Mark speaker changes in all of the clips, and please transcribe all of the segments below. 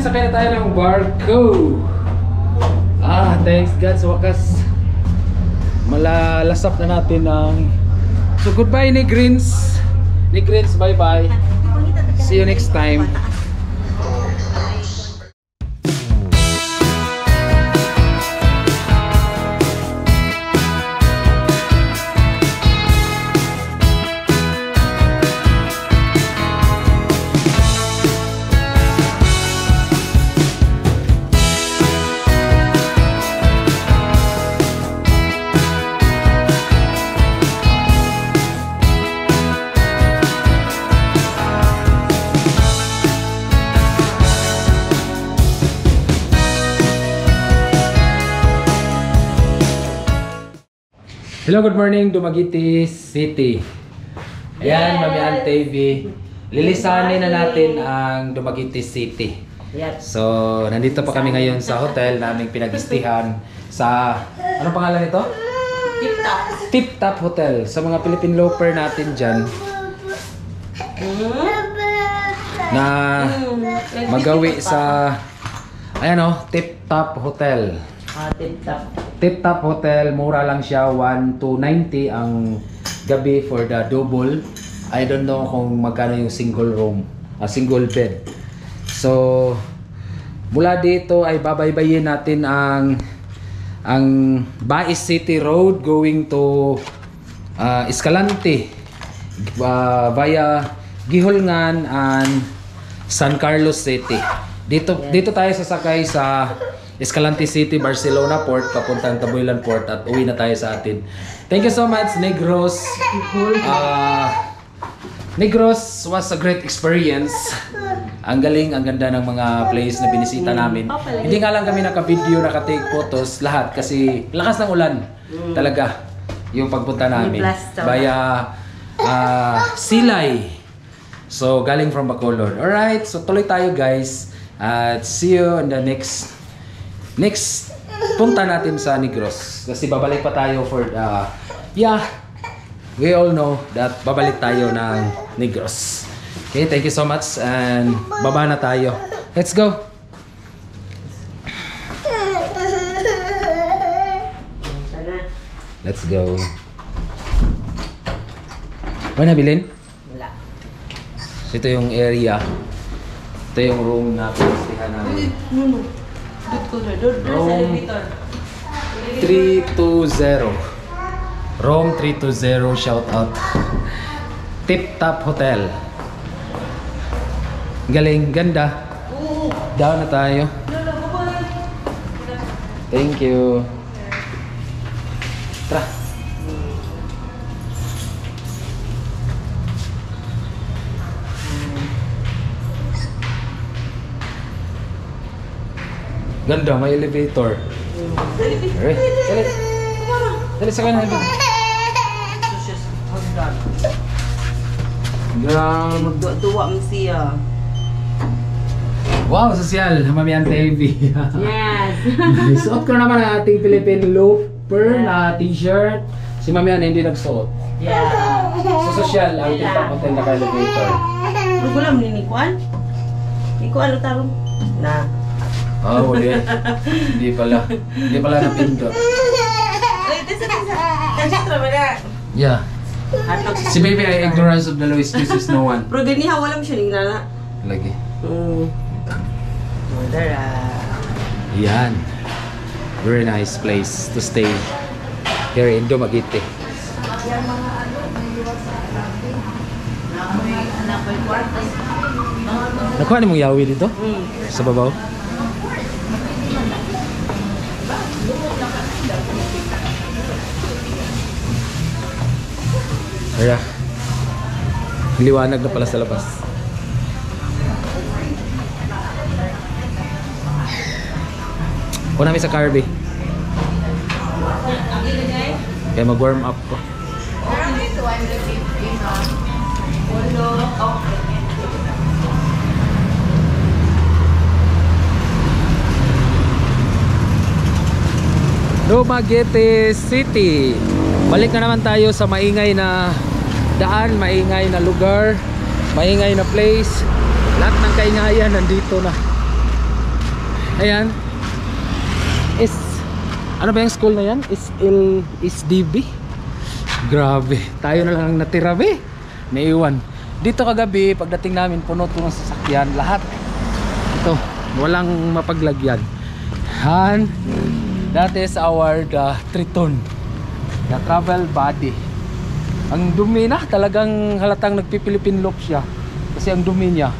Speaker 1: Ayan, sakay na tayo ng barko. Thanks God sa wakas. Malalasap na natin ng... So goodbye Negrins. Negrins, bye bye. See you next time. Hello, good morning, Dumaguete City. Ayan, Mamian TV. Lilisanin na natin ang Dumaguete City. So, nandito pa kami ngayon sa hotel naming pinag-istihan sa... Anong pangalan nito?
Speaker 2: Tip Top.
Speaker 1: Tip Top Hotel. Sa mga Philippine loper natin dyan. Na magawi sa... Ayan o, Tip Top Hotel.
Speaker 2: Tip Top.
Speaker 1: Tip Top Hotel, mura lang siya, 1,290 ang gabi for the double. I don't know kung magkano yung single room, single bed. So, mula dito ay babaybayin natin ang Bais City Road going to Escalante via Gihulngan and San Carlos City. Dito tayo sasakay sa Escalante City, Barcelona Port, papuntang Taboylan Port at uwi na tayo sa atin. Thank you so much, Negros. Negros was a great experience. Ang galing, ang ganda ng mga place na binisita namin. Hindi nga lang kami naka-video, naka-take photos, lahat kasi lakas ng ulan. Talaga, yung pagpunta namin. Via Silay. So, galing from Bacolod. Alright, so tuloy tayo guys. At see you in the next punta natin sa Negros kasi babalik pa tayo for we all know that babalik tayo ng Negros. Okay, thank you so much and baba na tayo. Let's go. Let's go. Ano nabilin?
Speaker 2: Wala.
Speaker 1: Ito yung area. Ito yung room na pinagstihan namin. Room 320. Room 320, shout out. Tip Top Hotel. Galing, ganda. Down na tayo. Thank you. Tara. Ganda, may elevator. Alright, dali. Dali sa kanan. Grabe.
Speaker 2: Magduwa mo siya.
Speaker 1: Wow, sosyal. Mamian TV.
Speaker 2: Yes.
Speaker 1: Suot ko naman ang ating Philippine loafer na t-shirt. Si Mamian hindi nagsuot.
Speaker 2: Yeah.
Speaker 1: So sosyal, ang Tip Top Hotel naka-elevator.
Speaker 2: Pero gulam ni Nikuan? Nikuan ang tarong? Na.
Speaker 1: Oh, wala. Hindi pala. Hindi pala napindot. Yeah. Si baby ay ignorance of the law excuses no one.
Speaker 2: Pero ganiha, walang siya nilala.
Speaker 1: Lagi.
Speaker 2: Madara.
Speaker 1: Yan. Very nice place to stay here in Dumaguete. Nakuha ni mong yawi dito? Sa babaw? Kaya, liwanag na pala sa labas. Kung namin sa Carby. Kaya mag-warm up ko. Dumaguete City. Balik na naman tayo sa maingay na daan, maingay na lugar, maingay na place. Lahat ng kaingayan nandito na. Ayan. Ano ba yung school na yan? SDB. Grabe. Tayo na lang ang natira, be. Naiwan. Dito kagabi, pagdating namin, puno ito ng sasakyan. Lahat. Ito. Walang mapaglagyan. And that is our Triton. The travel body. Ang dumi na. Talagang halatang nagpipilipin look siya. Kasi ang dumi niya.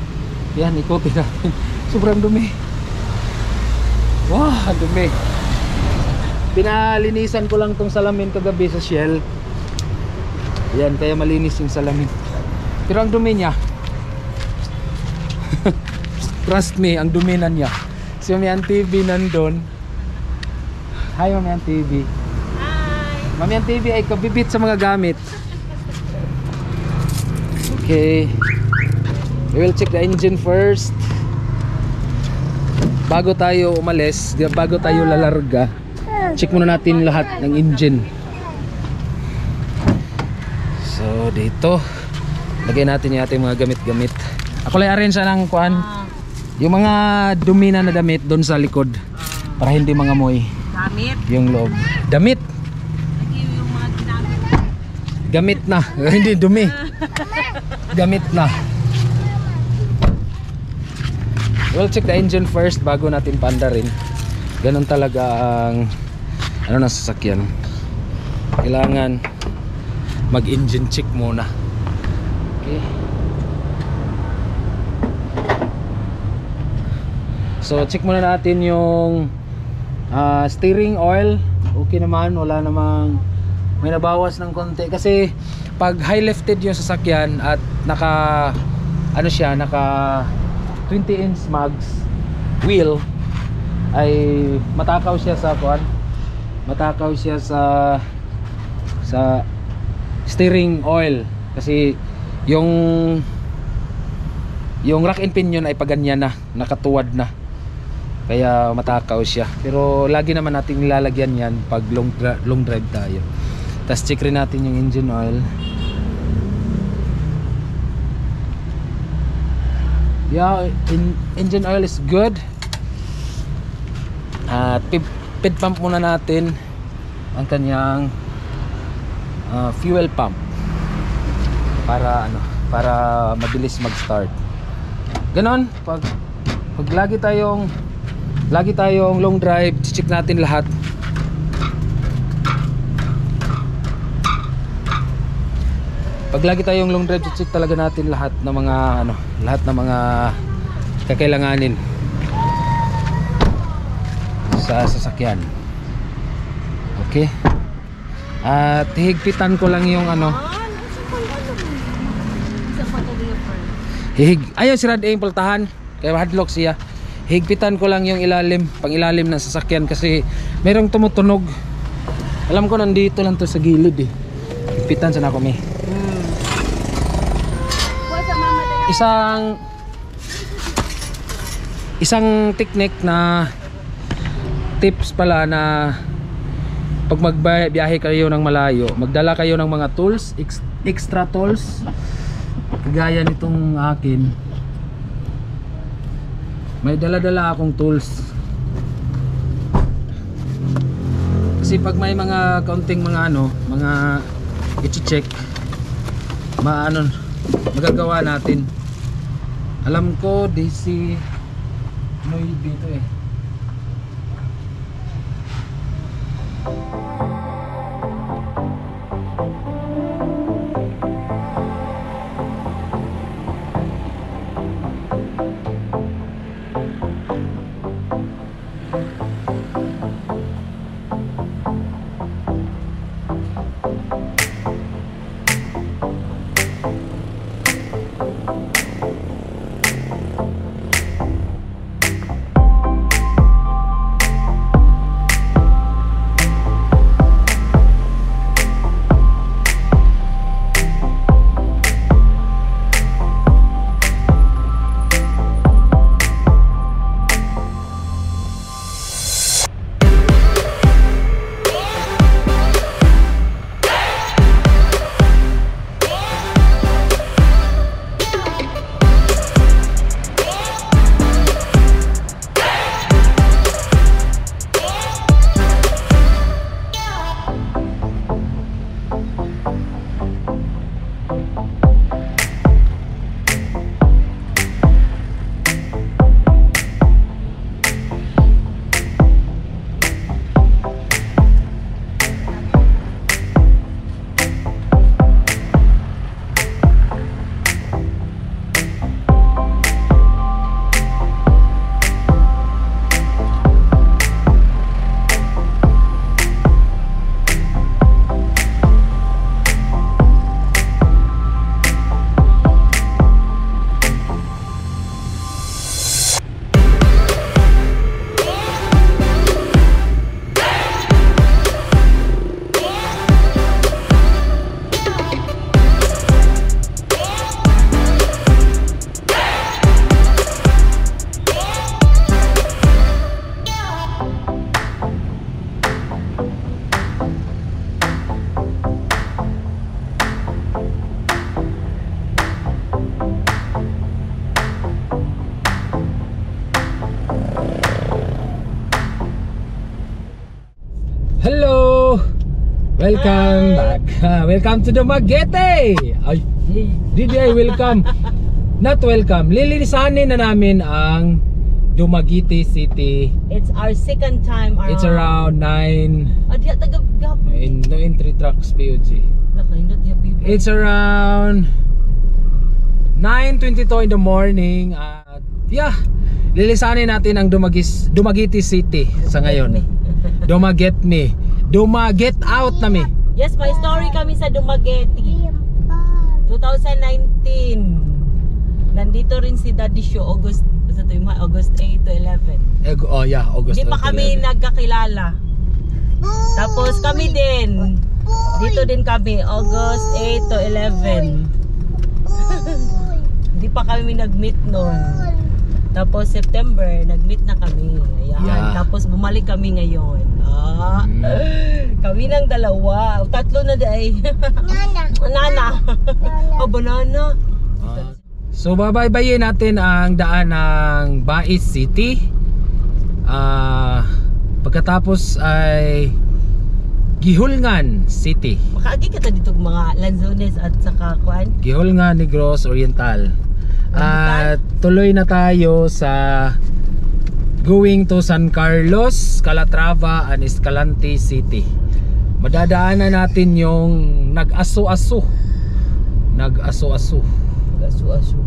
Speaker 1: Yan, ikutin natin. Sobrang dumi. Wow, ang dumi. Pinalinisan ko lang tong salamin kagabi sa Shell. Yan, kaya malinis yung salamin. Pero ang dumi niya. Trust me, ang dumi na niya. Si Mamian TV nandun. Hi Mamian TV.
Speaker 2: Hi.
Speaker 1: Mamian TV ay kabibit sa mga gamit. Okay. We will check the engine first. Bago tayo umalis, bago tayo lalarga, check muna natin lahat ng engine. So dito lagay natin yung ating mga gamit-gamit. Ako lang arrange ng kuan yung mga dumi na damit doon sa likod para hindi mangamoy
Speaker 2: Damit.
Speaker 1: yung loob. Damit
Speaker 2: Lagi yung mga ginamit.
Speaker 1: gamit na hindi dumi. Gamit na. We'll check the engine first bago natin paandarin. Ganun talaga ang ano na sasakyan. Kailangan mag-engine check muna. Okay. So check muna natin yung steering oil. Okay naman, wala namang may nabawas ng konti kasi pag high lifted yung sasakyan at naka ano siya, naka 20-inch mags wheel ay matakaw siya sa kuan. Matakaw siya sa steering oil kasi yung rack and pinion ay paganyan na, nakatuwad na. Kaya matakaw siya. Pero lagi naman nating nilalagyan yan pag long drive tayo. Tapos check rin natin yung engine oil. Yeah, engine oil is good. At pit pump muna natin ang kanyang fuel pump para mabilis mag-start. Ganon, pag lagi tayong long drive, check natin lahat. Pag lagi tayong long drive, check talaga natin lahat ng mga kakailanganin sa sasakyan. Okay. At higpitan ko lang yung ayun si Rad yung pultahan kaya hadlock siya. Higpitan ko lang yung pang-ilalim ng sasakyan kasi merong tumutunog. Alam ko nandito lang to sa gilid eh. Higpitan sana ko may. Isang technique na tips pala na pag magbiyahe kayo ng malayo, magdala kayo ng mga tools, extra tools. Kagaya nitong akin. May dala-dala akong tools. Kasi pag may mga kaunting mga i-check, magagawa natin. Alam ko DC Noy dito eh. Welcome back. Welcome to Dumaguete. Ay, DDI, welcome. Not welcome. Lilinisanin na namin ang Dumaguete City.
Speaker 2: It's our second time around.
Speaker 1: It's around 9
Speaker 2: Adya taga gapon.
Speaker 1: in 3 trucks POG.
Speaker 2: Nakaindot ya bibo.
Speaker 1: It's around 9:22 in the morning at yeah, lilisanin natin ang Dumaguete City sa ngayon. Dumaget me. Dumaget out na mi.
Speaker 2: Yes, may story kami sa Dumaguete. 2019. Nandito rin si Daddy Show August 8 to 11.
Speaker 1: Oh yeah, August.
Speaker 2: Hindi pa kami nagkakilala. Tapos kami din. Dito din kami August 8 to 11. Hindi pa kami nag-meet noon. Tapos September nag-meet na kami. Ayan.
Speaker 1: Yeah.
Speaker 2: Tapos bumalik kami ngayon. Kami ng dalawa. Tatlo na day. Nana. Oh, banana.
Speaker 1: So babaybayin natin ang daan ng Bais City. Pagkatapos ay Gihulngan City.
Speaker 2: Makaagi ka ta dito mga Lanzones at saka Kwan.
Speaker 1: Gihulngan, Negros Oriental. At tuloy na tayo sa going to San Carlos, Calatrava and Escalante City. Madadaanan natin yung nag-aso-aso. Nag-aso-aso.
Speaker 2: Asu-asu.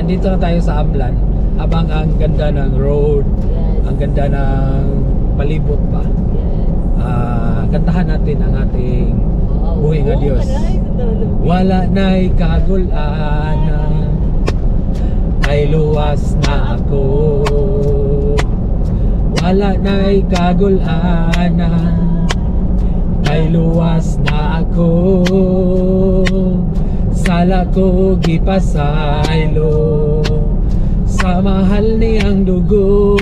Speaker 1: Nandito na tayo sa Amlan. Habang ang ganda ng road, ang ganda ng palibot pa. Kantahan natin ang ating buhay nga Diyos. Wala na'y kagul-anan, ay luwas na ako. Wala na'y kagul-anan, ay luwas na ako. Sala ko gipasaylo sa mahal niyang dugo.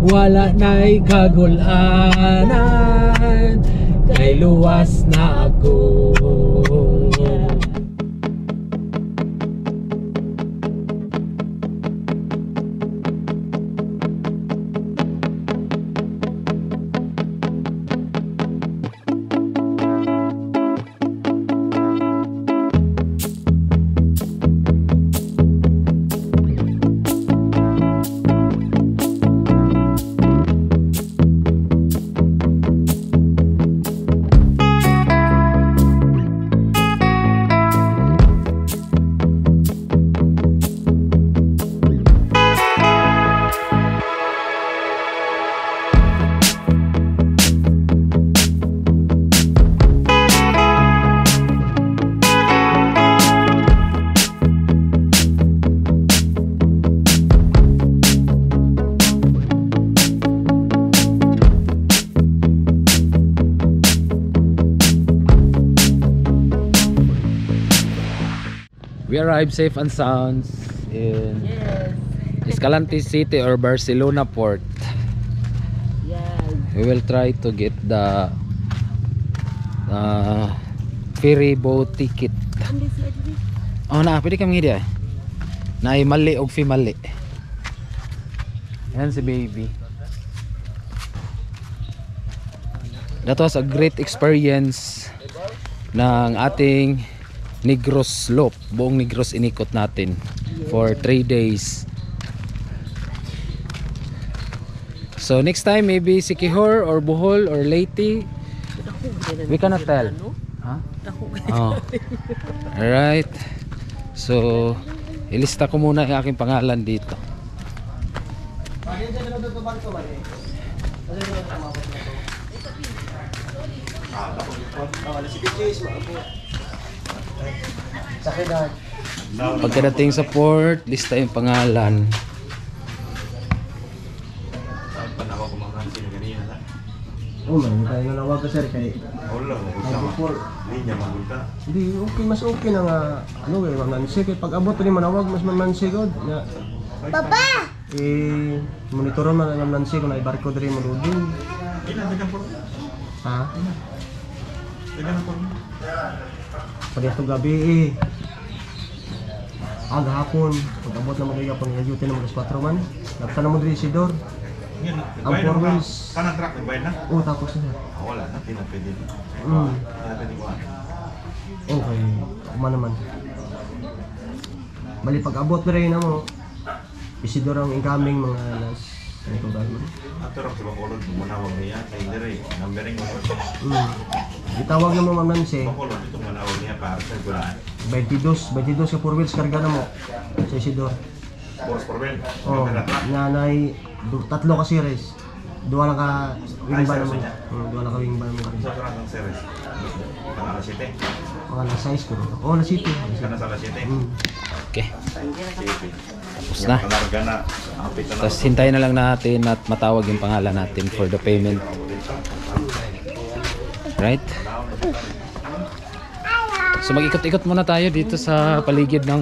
Speaker 1: Wala na'y kagul-anan, kay luwas na ako. We arrived safe and sound in
Speaker 2: Yes.
Speaker 1: Escalante City or Barcelona port.
Speaker 2: Yes.
Speaker 1: We will try to get the ferry boat ticket. Oh na, pwede kami hindi na mali og fi mali. Yan si baby. That was a great experience ng ating Negros Slope. Buong Negros inikot natin for 3 days. So next time maybe Siquijor or Bohol or Leyte. We cannot tell. Huh? Oh. Alright. So ilista ko muna yung aking pangalan dito. Pagkadating sa port, lista yung pangalan.
Speaker 3: Oh, man, tayo nalawag ka sir kay
Speaker 4: Wala, magulta. Linya magulta.
Speaker 3: hindi okay, mas okay na nga ano eh, manansi kay pag abot rin manawag mas manansi god nga. Papa. Monitoron man ang manansi kung ay barko diri mo loading.
Speaker 4: Dagan po.
Speaker 3: Ha?
Speaker 4: Dagan po.
Speaker 3: Pagya to gabi hapon, pag abot na magigapon nga duty na mga 4 man. Nagtan na mo diri si Dor. Ang 4 wheels.
Speaker 4: Kanang truck bayad na.
Speaker 3: Oh, tapos na.
Speaker 4: Wala na, pinapwede. Pinapwede ko.
Speaker 3: Okay, kuma naman. Bali pag abot na rin na mo, isidor ang incoming mga alas. Ano ko gagawin?
Speaker 4: Ato ra sa Bacolod, manawag niya kay dire, numbering mo.
Speaker 3: Itawag na mo Ma'am Nancy,
Speaker 4: Bacolod ito manawag niya para sa gulaan.
Speaker 3: 22 ka 4 wheels karga na mo sa isidor.
Speaker 4: Force for well.
Speaker 3: Oh, nanay, tatlo ka series. Duwa lang ka wing bar mo. Duwa lang ka wing bar mo.
Speaker 4: Sa kana ng series. Kana alas 7.
Speaker 3: Mga alas 6 ko. Oh, alas 7.
Speaker 4: Kana sa alas 7.
Speaker 1: Okay.
Speaker 4: Sige.
Speaker 1: Tapos na.
Speaker 4: Kalarga na. Apit na.
Speaker 1: Tapos hintayin na lang natin at matawag yung pangalan natin for the payment. Right? So mag-ikot-ikot muna tayo dito sa paligid ng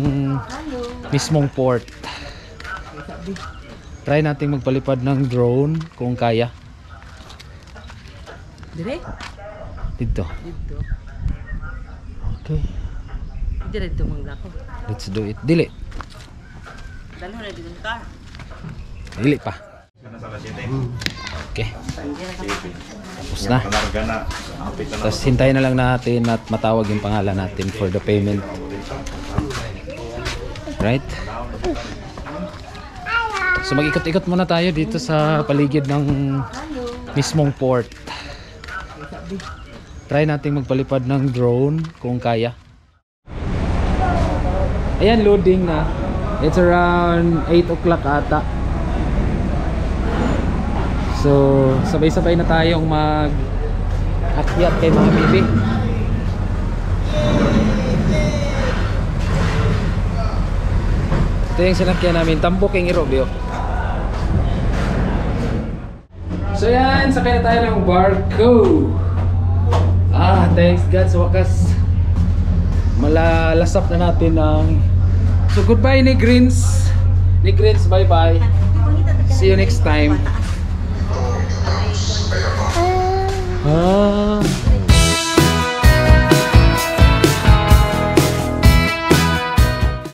Speaker 1: mismong port. Try nating magpalipad ng drone kung kaya.
Speaker 2: Dire?
Speaker 1: Dito.
Speaker 2: Dito.
Speaker 1: Okay.
Speaker 2: Dire dito manglako.
Speaker 1: Let's do it. Dili.
Speaker 2: Dalo na dito ka.
Speaker 1: Dili pa.
Speaker 4: Kana sa alas 7.
Speaker 1: Okay.
Speaker 4: Sige.
Speaker 1: Tapos na.
Speaker 4: Kalarga na. Apit na.
Speaker 1: Tapos hintayin na lang natin at matawag yung pangalan natin for the payment. Right? So mag-ikot-ikot muna tayo dito sa paligid ng mismong port. Try nating magpalipad ng drone kung kaya. Ayan, loading na. It's around 8 o'clock ata. So sabay-sabay na tayong mag-akyat kay mga bibi. Ito yung sinakyan namin, Tambuking Irobio. So yan, sakay na tayo ng barko. Thanks God, sa wakas malalasap na natin ang... So goodbye Negrins. Negrins, bye bye. See you next time.